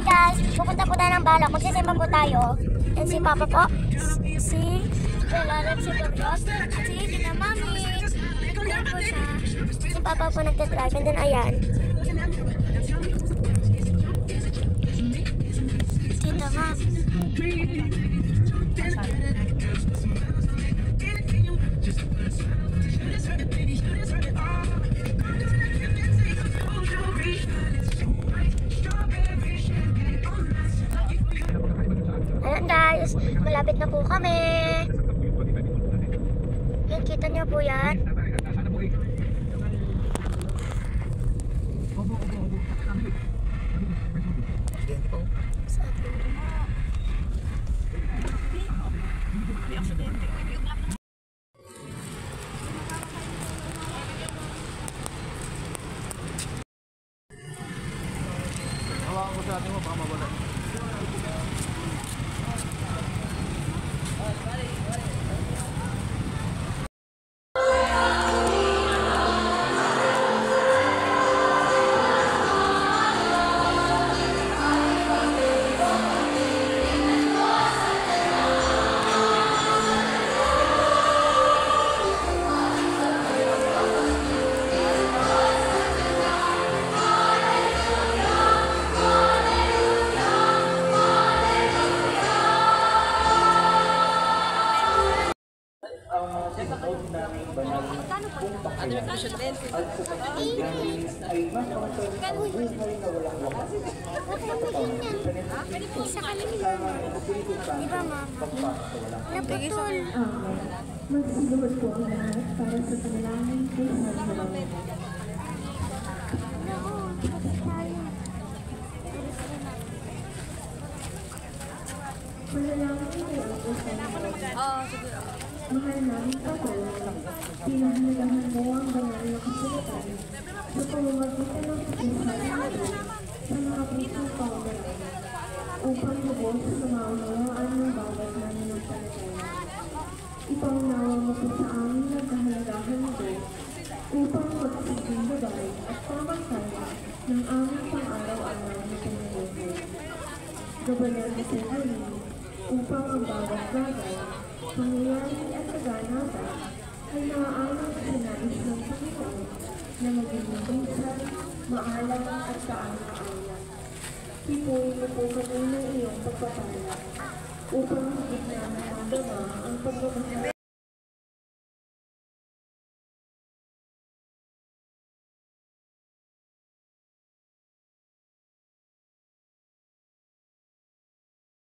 Hey guys, pupunta po tayo ng Balak. Magsisimba po tayo. And si Papa po, si Bella, si Pagos, at si Tita Mami. Ayan po siya. Si Papa po nagdadrive. And then ayan. Tita Mami. Ayan guys, malapit na po kami. Yan, kita niyo po yan. Hawakan ko sa atin mo, baka mawala. Magsiluhod po ang lahat para sa panalangin kay Sarah. Panalangin ko ako sa mga. Mahal namin ako, pinahalagahan mo ang banal na kasulatan sa pamamagitan ng pagkasalan sa mga pusong pangalan upang lubos sa maunawaan ng bawat nananampalataya. Ipaunawa mo po sa amin na kahalagahan ito upang magsiging gabay at pamantala ng aming pang-araw-araw na pangyayahan. Gabayan mo sa huli upang ang bawat bagay, pangyayari at kaganapang ay naaayon sa nais ng Panginoon na maging mabisa, maalam at kaaya-aya. Hipuin mo po kami ng iyong pagpapala upang higit namin magawa ang pagmamahal